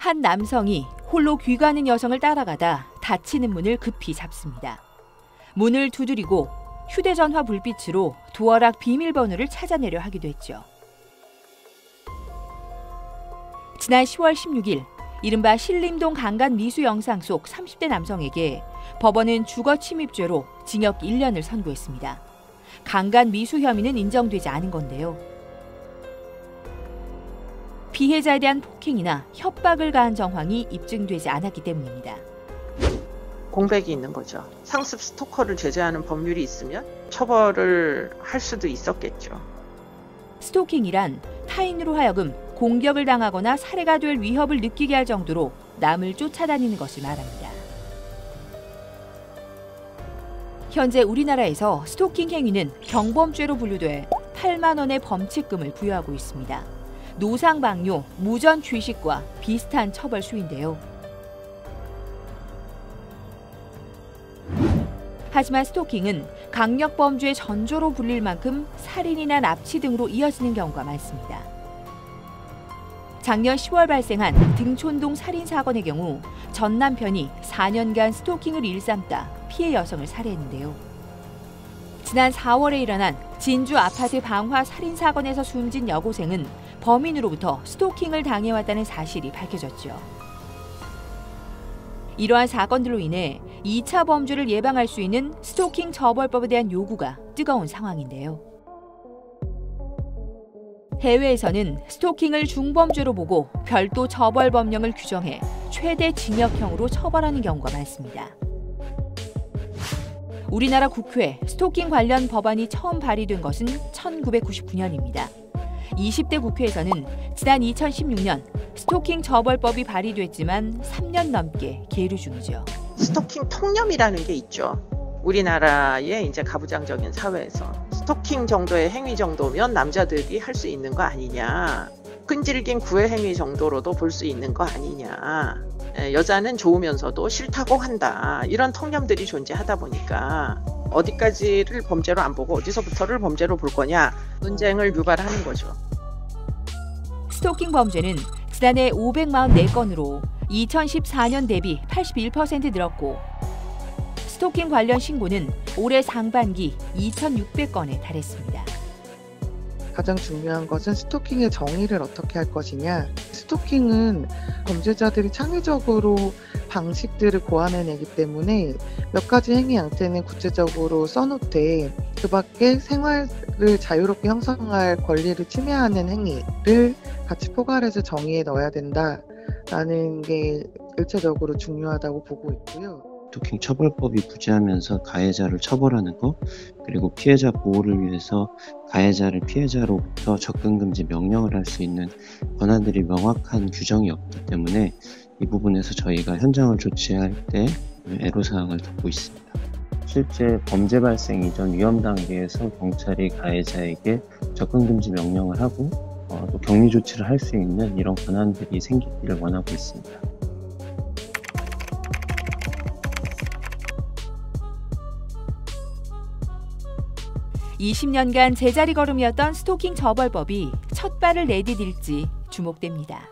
한 남성이 홀로 귀가하는 여성을 따라가다 닫히는 문을 급히 잡습니다. 문을 두드리고 휴대전화 불빛으로 도어락 비밀번호를 찾아내려 하기도 했죠. 지난 10월 16일 이른바 신림동 강간 미수 영상 속 30대 남성에게 법원은 주거 침입죄로 징역 1년을 선고했습니다. 강간 미수 혐의는 인정되지 않은 건데요. 피해자에 대한 폭행이나 협박을 가한 정황이 입증되지 않았기 때문입니다. 공백이 있는 거죠. 상습 스토커를 제재하는 법률이 있으면 처벌을 할 수도 있었겠죠. 스토킹이란 타인으로 하여금 공격을 당하거나 살해가 될 위협을 느끼게 할 정도로 남을 쫓아다니는 것을 말합니다. 현재 우리나라에서 스토킹 행위는 경범죄로 분류돼 8만 원의 범칙금을 부여하고 있습니다. 노상방뇨, 무전 취식과 비슷한 처벌 수위인데요. 하지만 스토킹은 강력범죄의 전조로 불릴 만큼 살인이나 납치 등으로 이어지는 경우가 많습니다. 작년 10월 발생한 등촌동 살인사건의 경우 전 남편이 4년간 스토킹을 일삼다 피해 여성을 살해했는데요. 지난 4월에 일어난 진주 아파트 방화 살인사건에서 숨진 여고생은 범인으로부터 스토킹을 당해왔다는 사실이 밝혀졌죠. 이러한 사건들로 인해 2차 범죄를 예방할 수 있는 스토킹 처벌법에 대한 요구가 뜨거운 상황인데요. 해외에서는 스토킹을 중범죄로 보고 별도 처벌 법령을 규정해 최대 징역형으로 처벌하는 경우가 많습니다. 우리나라 국회에 스토킹 관련 법안이 처음 발의된 것은 1999년입니다. 20대 국회에서는 지난 2016년 스토킹 처벌법이 발의됐지만 3년 넘게 계류 중이죠. 스토킹 통념이라는 게 있죠. 우리나라의 이제 가부장적인 사회에서 스토킹 정도의 행위 정도면 남자들이 할 수 있는 거 아니냐. 끈질긴 구애 행위 정도로도 볼 수 있는 거 아니냐. 여자는 좋으면서도 싫다고 한다. 이런 통념들이 존재하다 보니까 어디까지를 범죄로 안 보고 어디서부터를 범죄로 볼 거냐 논쟁을 유발하는 거죠. 스토킹 범죄는 지난해 544건으로 2014년 대비 81% 늘었고 스토킹 관련 신고는 올해 상반기 2,600건에 달했습니다. 가장 중요한 것은 스토킹의 정의를 어떻게 할 것이냐. 스토킹은 범죄자들이 창의적으로 방식들을 고안해내기 때문에 몇 가지 행위 양태는 구체적으로 써놓되 그 밖에 생활을 자유롭게 형성할 권리를 침해하는 행위를 같이 포괄해서 정의에 넣어야 된다라는 게 일차적으로 중요하다고 보고 있고요. 스토킹 처벌법이 부재하면서 가해자를 처벌하는 것, 그리고 피해자 보호를 위해서 가해자를 피해자로부터 접근금지 명령을 할 수 있는 권한들이 명확한 규정이 없기 때문에 이 부분에서 저희가 현장을 조치할 때 애로사항을 겪고 있습니다. 실제 범죄 발생 이전 위험 단계에서 경찰이 가해자에게 접근금지 명령을 하고 또 격리 조치를 할 수 있는 이런 권한들이 생기기를 원하고 있습니다. 20년간 제자리 걸음이었던 스토킹 처벌법이 첫 발을 내디딜지 주목됩니다.